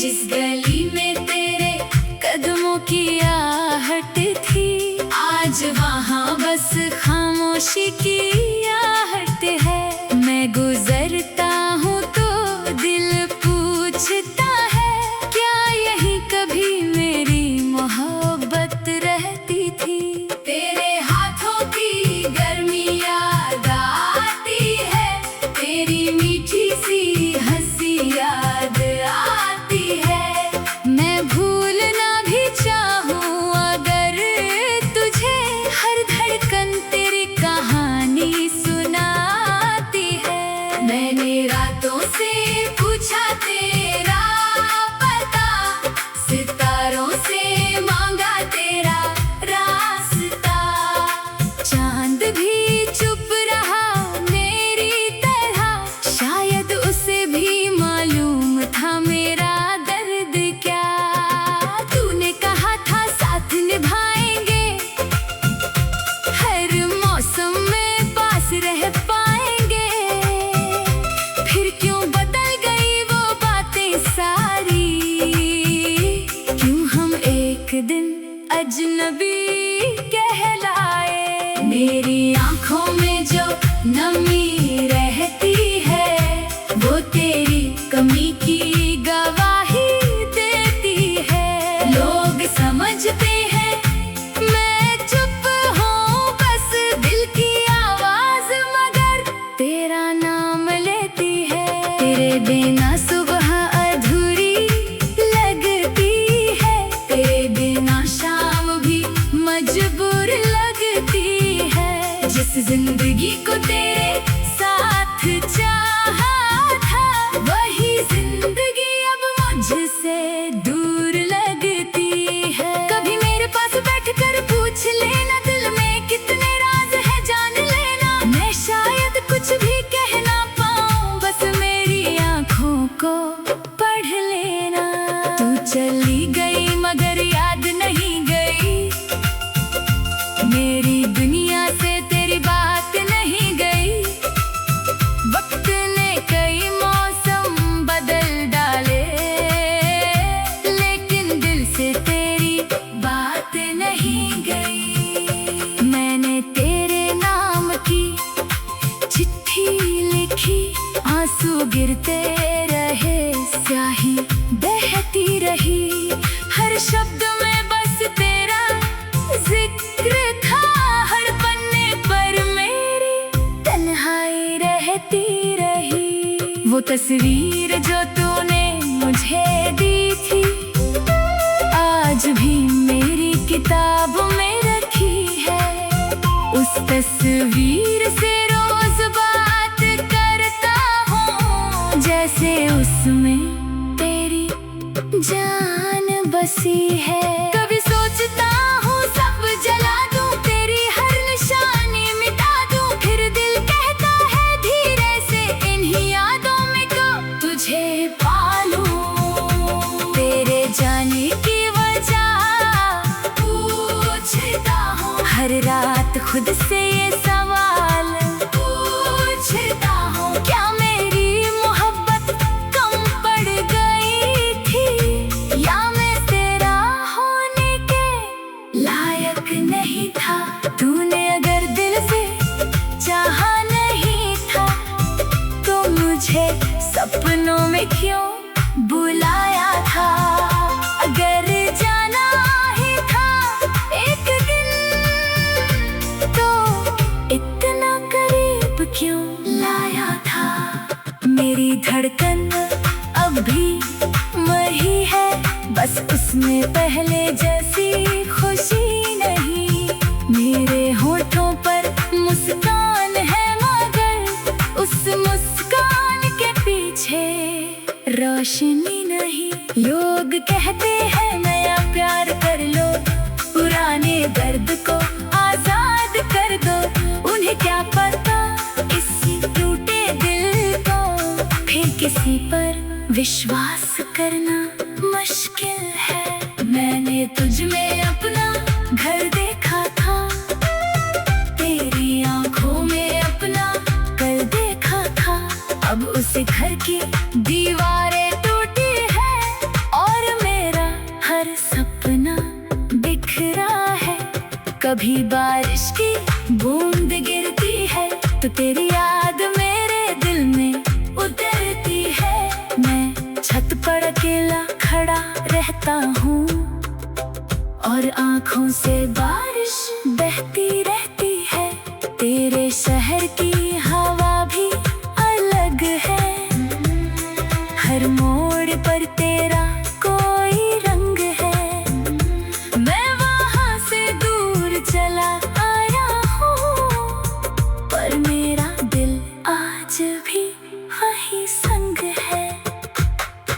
जिस गली में तेरे कदमों की आहट थी, आज वहाँ बस खामोशी की आहट है। मैं गुजरता हूँ तो दिल पूछता है, क्या यही कभी मेरी मोहब्बत रहती थी। तेरे हाथों की गर्मी याद आती है, तेरी मीठी सी हंसी याद आती है। मैं भूलना भी चाहूँ अगर तुझे, हर धड़कन तेरी कहानी सुनाती है। मैंने रातों से पूछा तेरा पता, सितारों से मांगा तेरा रास्ता। चांद भी चुप रहा मेरी तरह, शायद उसे भी मालूम था मेरा दर्द क्या। तूने कहा था साथ निभाएंगे, हर मौसम में पास रह पाएंगे, फिर क्यों बदल गई वो बातें सारी। क्यों हम एक दिन अजनबी कहलाए। मेरी आंखों में जो नमी रहती है, वो तेरी कमी की गवाही देती है। लोग समझते हैं मैं चुप हूँ, बस दिल की आवाज मगर तेरा नाम लेती है। तेरे बिना सुबह अधूरी लगती है, तेरे बिना शाम भी मजबूर लगती है। जिस जिंदगी को तेरे साथ चाहा था, वही जिंदगी अब मुझसे दूर लगती है। कभी मेरे पास बैठकर पूछ लेना, दिल में कितने राज है जान लेना। मैं शायद कुछ भी कह ना पाऊं, बस मेरी आंखों को पढ़ लेना। तू चली गई मगर याद नहीं गई, मेरी दुनिया से तेरी बात नहीं गई। वक्त ने कई मौसम बदल डाले, लेकिन दिल से तेरी बात नहीं गई। मैंने तेरे नाम की चिट्ठी लिखी, आंसू गिरते रहे, स्याही बहती रही। हर शब्द में बस तेरा जिक्र था, हर पन्ने पर मेरी तन्हाई रहती रही। वो तस्वीर जो तूने मुझे दी थी, आज भी मेरी किताब में रखी है। उस तस्वीर से रोज बात करता हूँ, जैसे उसमें तेरी जान बसी है। कभी सोचता हूँ सब जला दूँ, तेरी हर निशानी मिटा दूँ, फिर दिल कहता है धीरे से इन्हीं यादों में को तुझे पालूं। तेरे जाने की वजह पूछता हूँ, हर रात खुद से ये सवाल पूछता हूँ। क्या मेरी मोहब्बत कम पड़ गई थी, या मैं तेरा होने के लायक नहीं था। तूने अगर दिल से चाहा नहीं था, तो मुझे सपनों में क्यों बुलाया था। अगर जाना ही था एक दिन, तो इतना करीब क्यों लाया था। मेरी धड़कन अब भी वही है, बस उसमें पहले जैसी खुशी नहीं। मेरे होठों पर मुस्कान है, मगर उस मुस्कान के पीछे रोशनी नहीं। लोग कहते हैं नया प्यार कर लो, पुराने दर्द को आजाद कर दो। उन्हें क्या पता इस टूटे दिल को फिर किसी पर विश्वास करना मुश्किल है। मैंने तुझ में अपना घर देखा था, तेरी आंखों में अपना कल देखा था। अब उस घर की दीवारें टूटी है कभी बारिश की बूंद गिरती है तो तेरी याद मेरे दिल में उतरती है। मैं छत पर अकेला खड़ा रहता हूँ और आँखों से बारिश बहती रहती है। तेरे शहर की हवा भी अलग है, हर मोड़ पर तेरा कोई रंग है। मैं वहाँ से दूर चला आया हूँ पर मेरा दिल आज भी वही संग है।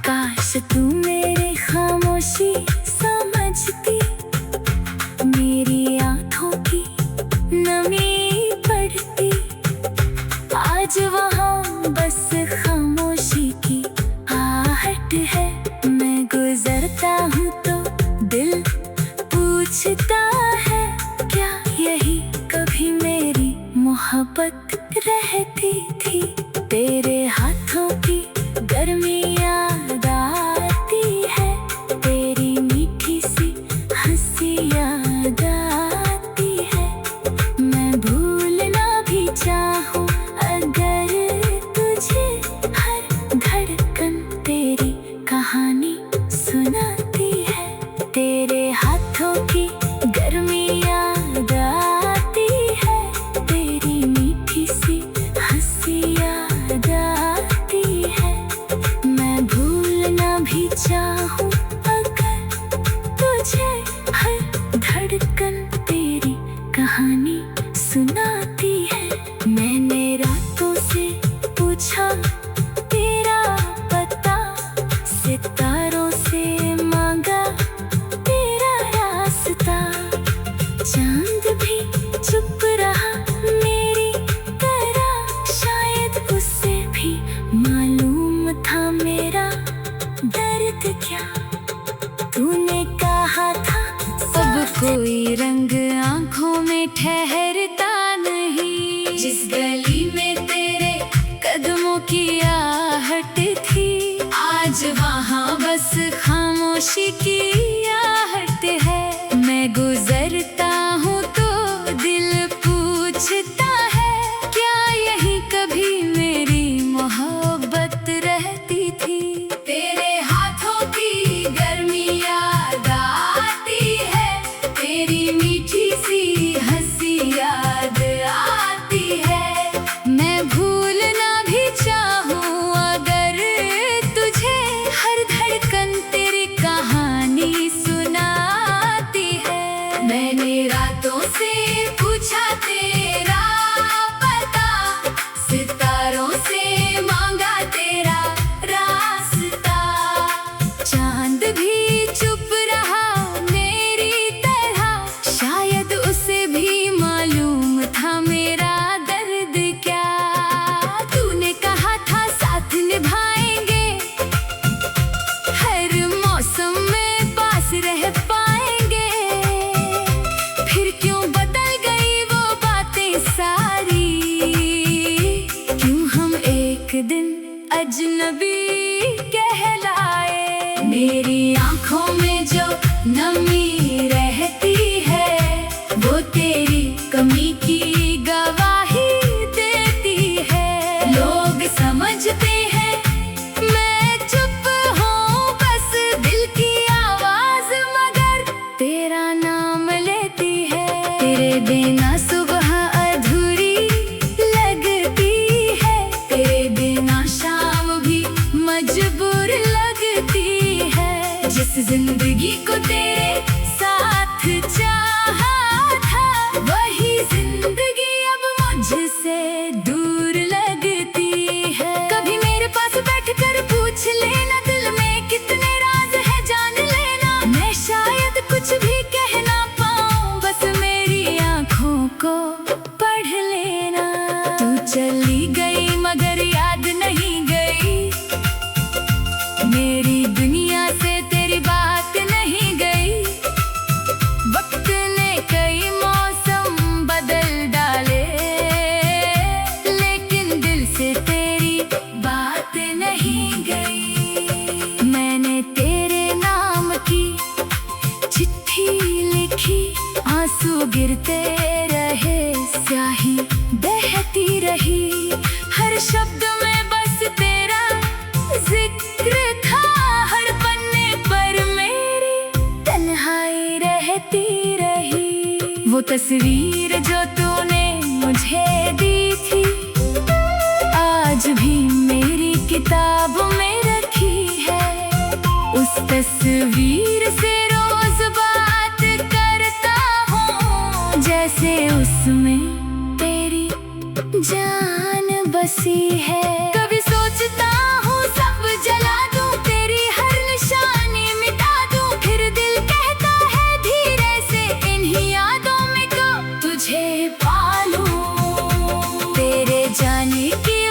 काश तू मेरी खामोशी समझती, मेरी आँखों की नमी पड़ती। आज वहाँ बस खामोशी की आहट है। मैं गुजरता हूँ तो दिल पूछता है, क्या यही कभी मेरी मोहब्बत रहती थी। तेरे हाथों की गर्मी याद आती है, तेरी मीठी सी हंसी याद आती है। मैं भूलना भी चाहूँ अगर तुझे, हर धड़कन तेरी कहानी सुनाती है। तेरे हाथों की गर्मी याद आती है, तेरी मीठी सी हंसी याद आती है। मैं भूलना भी चाहूँ अगर तुझे, हर धड़कन तेरी कहानी सुनाती है। मैंने रातों से पूछा तेरा पता, सितारों से मांगा तेरा रास्ता। चांद भी चुप रहा मेरी तरह, शायद उससे भी मालूम था मेरा दर्द क्या। तूने कहा था अब कोई रंग आँखों में ठहरता नहीं, जिस गली में तेरे कदमों की आहट थी आज वहाँ बस खामोशी की आहट है। मैं गुजरता हूँ तो दिल पूछता है, क्या यही कभी मेरी मोहब्बत रहती थी। तेरे हाथों की गर्मी याद आती है, तेरी मीठी सी हंसी याद आती है। मैं भूलना भी चाहूँ अगर तुझे, हर धड़कन तेरी कहानी सुनाती है। मैंने रातों से पूछा तेरा पता, सितारों से मांगा तेरा रास्ता। चांद भी चुप रहा मेरी तरह, शायद उसे भी मालूम था मेरा दर्द क्या। तूने कहा था साथ निभाएंगे, हर मौसम में पास रह पाएंगे। फिर क्यों बदल गई वो बातें सारी, क्यों हम एक दिन अजनबी कहलाए। मेरी आँखों में जो नमी रहती है वो तेरी कमी की गवाही देती है। लोग समझते हैं मैं चुप हूँ, बस दिल की आवाज मगर तेरा नाम लेती है। तेरे बिना सुबह अधूरी लगती है, तेरे बिना शाम भी मजबूर लगती है। जिस जिंदगी को तेरे साथ चाहा था, वही जिंदगी अब मुझसे दूर लगती है। कभी मेरे पास बैठकर पूछ लेना, दिल में कितने राज है जान लेना। मैं शायद कुछ भी कह ना पाऊँ, बस मेरी आँखों को पढ़ लेना। तू चली गई मगर याद नहीं गई, मेरी दुनिया से तेरी बात नहीं गई। वक्त ने कई मौसम बदल डाले, लेकिन दिल से तेरी बात नहीं गई। मैंने तेरे नाम की चिट्ठी लिखी, आंसू आंसू गिरते रहे, स्याही बहती रही, हर शब्द में बस तेरा जिक्र था, हर पन्ने पर मेरी तन्हाई रहती रही। वो तस्वीर जो तूने मुझे दी थी, आज भी मेरी किताब में रखी है। उस तस्वीर से रोज बात करता हूँ, जैसे उसमें तेरी जान बसी है। कभी सोचता हूँ सब जला दूँ, तेरी हर निशानी मिटा दूँ, फिर दिल कहता है धीरे से इन्हीं यादों में को तुझे पालूं। तेरे जाने की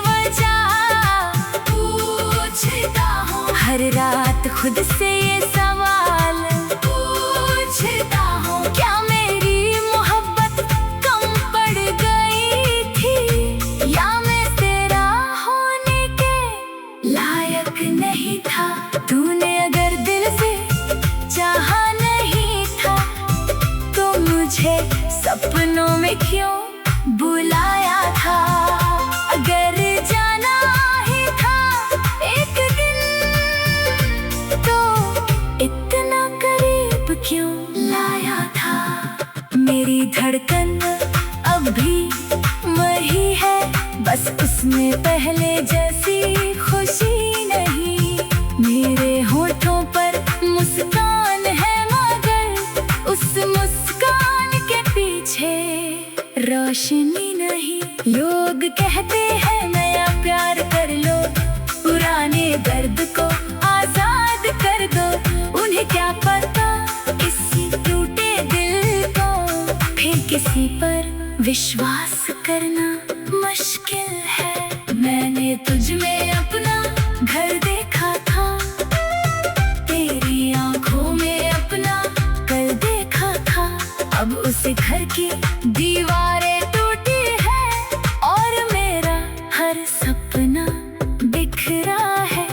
हर रात खुद से ये सवाल पूछता हूँ, क्या मेरी मोहब्बत कम पड़ गई थी, या मैं तेरा होने के लायक नहीं था। तूने अगर दिल से चाहा नहीं था, तो मुझे सपनों में क्यों बुलाया था। अगर जाना ही था एक दिन, तो इतना करीब क्यों लाया था। मेरी धड़कन अब भी वही है, बस उसमें पहले जैसी खुशी नहीं। मेरे होठों पर मुस्कान है, मगर उस मुस्कान के पीछे रोशनी नहीं। लोग कहते हैं नया प्यार कर लो, पुराने दर्द को आजाद कर दो। उन्हें क्या पता इस टूटे दिल को फिर किसी पर विश्वास करना मुश्किल है। मैंने तुझ में अपना घर देखा था, तेरी आंखों में अपना कल देखा था। अब उस घर की दीवारें टूटी है, और मेरा हर सपना बिखरा है।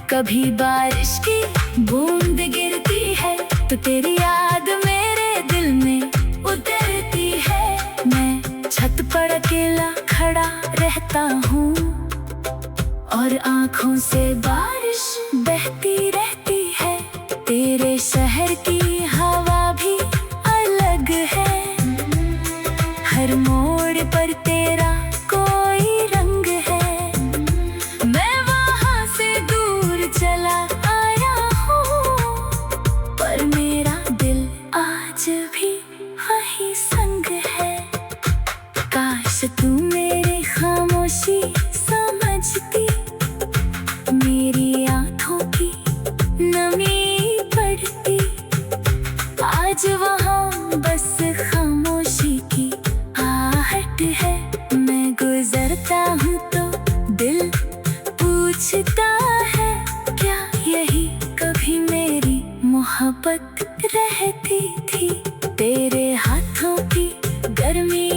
कभी बारिश की बूंद गिरती है, तो तेरी याद मेरे दिल में उतरती है। मैं छत पर अकेला खड़ा रहता हूँ, और आँखों से बारिश बहती रहती है। तेरे शहर की हवा भी अलग है, हर मोड़ पर तेरा कोई रंग है। मैं वहाँ से दूर चला आया हूँ, पर मेरा दिल आज भी वही संग है। काश तू मेरी खामोशी समझती, मेरी आँखों की नमी पड़ती। आज वहाँ बस खामोशी की आहट है। मैं गुजरता हूँ तो दिल पूछता है, क्या यही कभी मेरी मोहब्बत रहती थी। तेरे हाथों की गर्मी